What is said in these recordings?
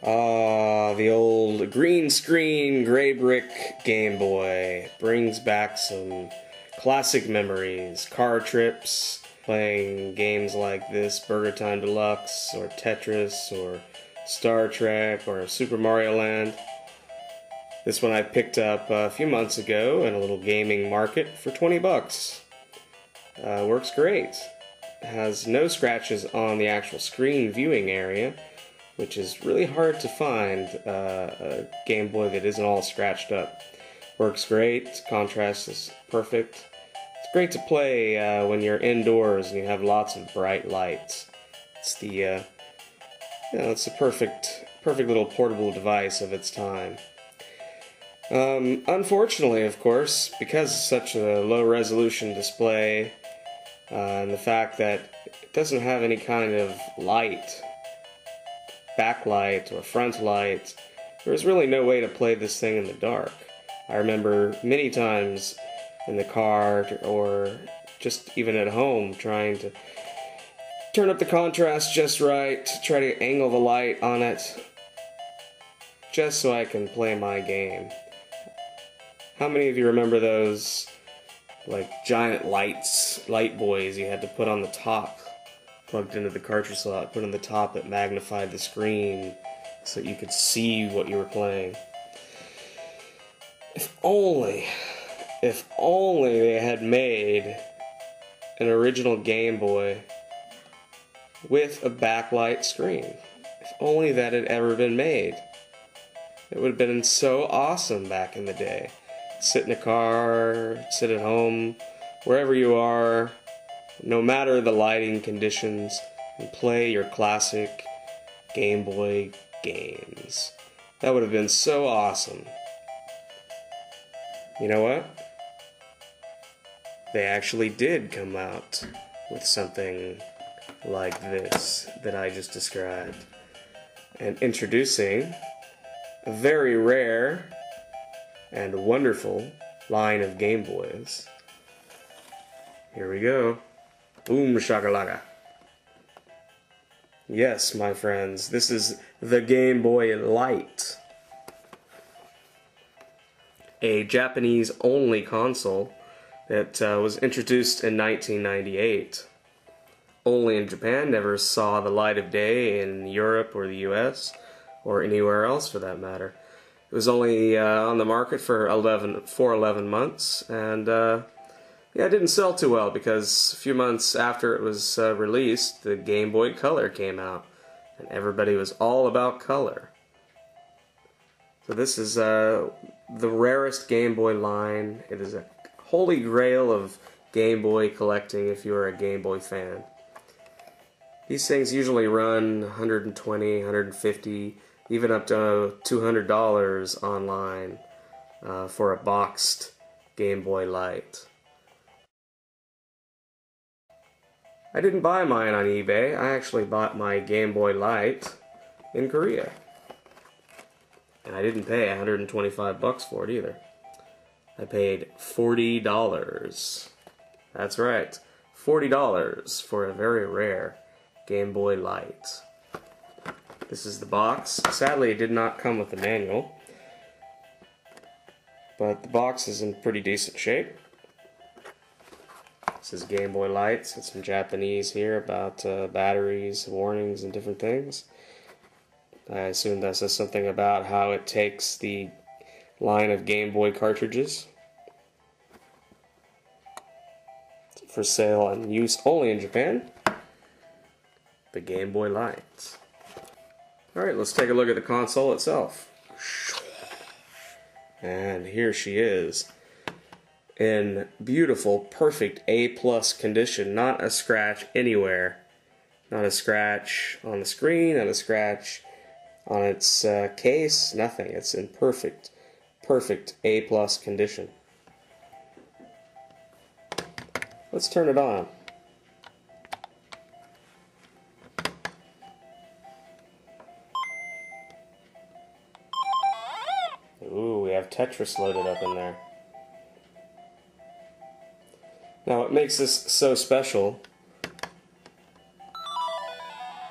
Ah, the old green screen, gray brick Game Boy brings back some classic memories. Car trips, playing games like this, Burger Time Deluxe, or Tetris, or Star Trek, or Super Mario Land. This one I picked up a few months ago in a little gaming market for 20 bucks. Works great. Has no scratches on the actual screen viewing area, which is really hard to find a Game Boy that isn't all scratched up. Works great, contrast is perfect. It's great to play when you're indoors and you have lots of bright lights. It's the it's a perfect little portable device of its time. Unfortunately, of course, because it's such a low resolution display, and the fact that it doesn't have any kind of light, backlight or front light, there's really no way to play this thing in the dark. I remember many times in the car or just even at home trying to turn up the contrast just right, try to angle the light on it just so I can play my game. How many of you remember those like giant light buoys you had to put on the top, plugged into the cartridge slot, put on the top that magnified the screen so that you could see what you were playing? If only they had made an original Game Boy with a backlight screen. If only that had ever been made. It would have been so awesome back in the day. Sit in a car, sit at home, wherever you are, no matter the lighting conditions, and play your classic Game Boy games. That would have been so awesome. You know what? They actually did come out with something like this that I just described. And introducing a very rare and wonderful line of Game Boys. Here we go. Boom shakalaka. Yes, my friends, this is the Game Boy Light. A Japanese-only console that was introduced in 1998. Only in Japan, never saw the light of day in Europe or the US, or anywhere else for that matter. It was only on the market for 11 months, and yeah, it didn't sell too well because a few months after it was released, the Game Boy Color came out, and everybody was all about color. So this is the rarest Game Boy line. It is a holy grail of Game Boy collecting if you are a Game Boy fan. These things usually run $120, $150, even up to $200 online for a boxed Game Boy Light. I didn't buy mine on eBay. I actually bought my Game Boy Light in Korea. And I didn't pay 125 bucks for it either. I paid $40. That's right, $40 for a very rare Game Boy Light. This is the box. Sadly, it did not come with the manual, but the box is in pretty decent shape. This is Game Boy Lights. It's some Japanese here about batteries, warnings, and different things. I assume that says something about how it takes the line of Game Boy cartridges for sale and use only in Japan. The Game Boy Lights. Alright, let's take a look at the console itself. And here she is. In beautiful, perfect A+ condition. Not a scratch anywhere. Not a scratch on the screen, not a scratch on its case, nothing. It's in perfect A+ condition. Let's turn it on. Ooh, we have Tetris loaded up in there. Now what makes this so special,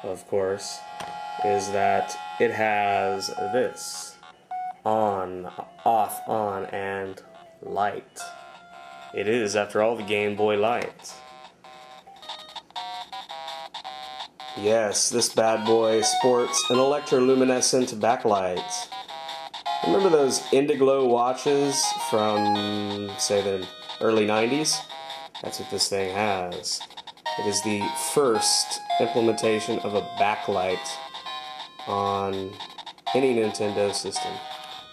of course, is that it has this. On, off, on, and light. It is, after all, the Game Boy Light. Yes, this bad boy sports an electroluminescent backlight. Remember those Indiglo watches from, say, the early 90s? That's what this thing has. It is the first implementation of a backlight on any Nintendo system.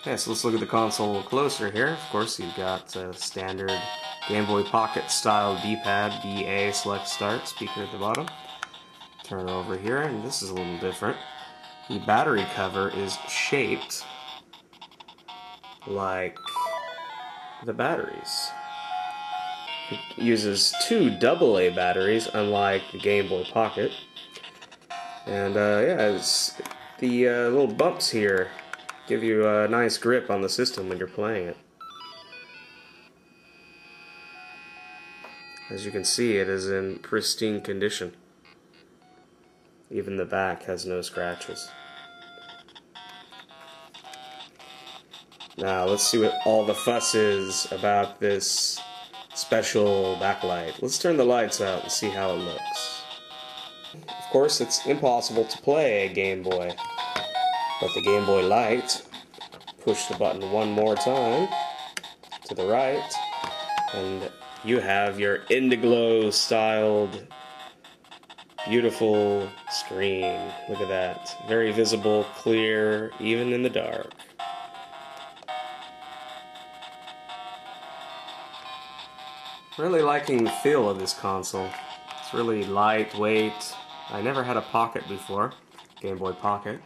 Okay, so let's look at the console a little closer here. Of course, you've got a standard Game Boy Pocket style D-pad, BA, select start, speaker at the bottom. Turn it over here, and this is a little different. The battery cover is shaped like the batteries. It uses two AA batteries, unlike the Game Boy Pocket. And yeah, it's the little bumps here give you a nice grip on the system when you're playing it. As you can see, it is in pristine condition. Even the back has no scratches. Now let's see what all the fuss is about this special backlight. Let's turn the lights out and see how it looks. Of course, it's impossible to play a Game Boy, but the Game Boy Light, push the button one more time to the right, and you have your Indiglo styled beautiful screen. Look at that. Very visible, clear, even in the dark. Really liking the feel of this console. It's really lightweight. I never had a Pocket before, Game Boy Pocket.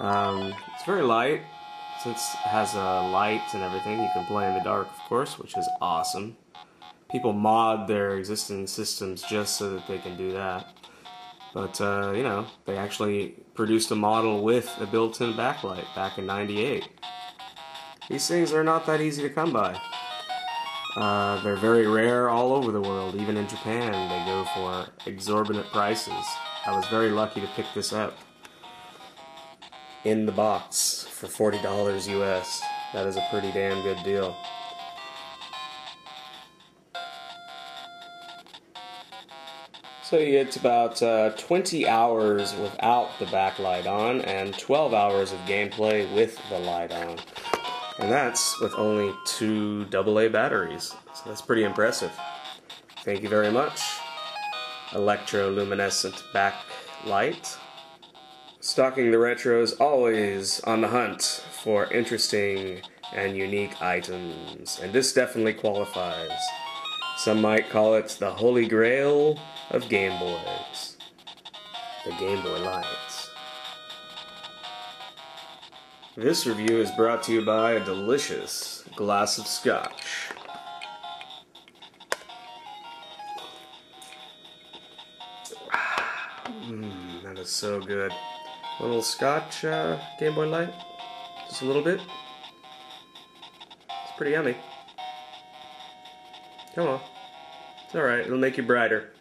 It's very light. Since it has a light and everything, you can play in the dark, of course, which is awesome. People mod their existing systems just so that they can do that. But, you know, they actually produced a model with a built-in backlight back in '98. These things are not that easy to come by. They're very rare all over the world. Even in Japan, they go for exorbitant prices. I was very lucky to pick this up in the box for $40 US. That is a pretty damn good deal. So you get about 20 hours without the backlight on and 12 hours of gameplay with the light on. And that's with only two AA batteries. So that's pretty impressive. Thank you very much. Electroluminescent backlight. Stalking the Retros, always on the hunt for interesting and unique items. And this definitely qualifies. Some might call it the Holy Grail of Game Boys. The Game Boy Lights. This review is brought to you by a delicious glass of scotch. That is so good. A little scotch Game Boy Light. Just a little bit. It's pretty yummy. Come on. It's alright, it'll make you brighter.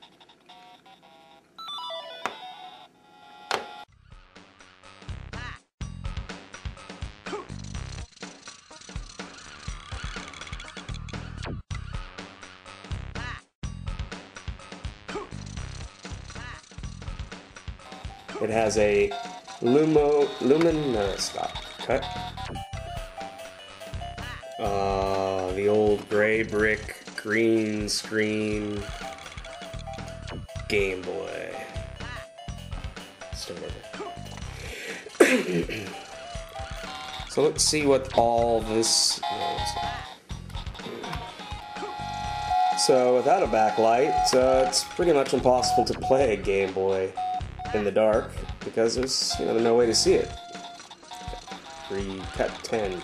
It has a stop. Cut. The old gray brick, green screen Game Boy. Start over. So let's see what all this is. So without a backlight, it's pretty much impossible to play a Game Boy in the dark because there's no way to see it. Cut 10.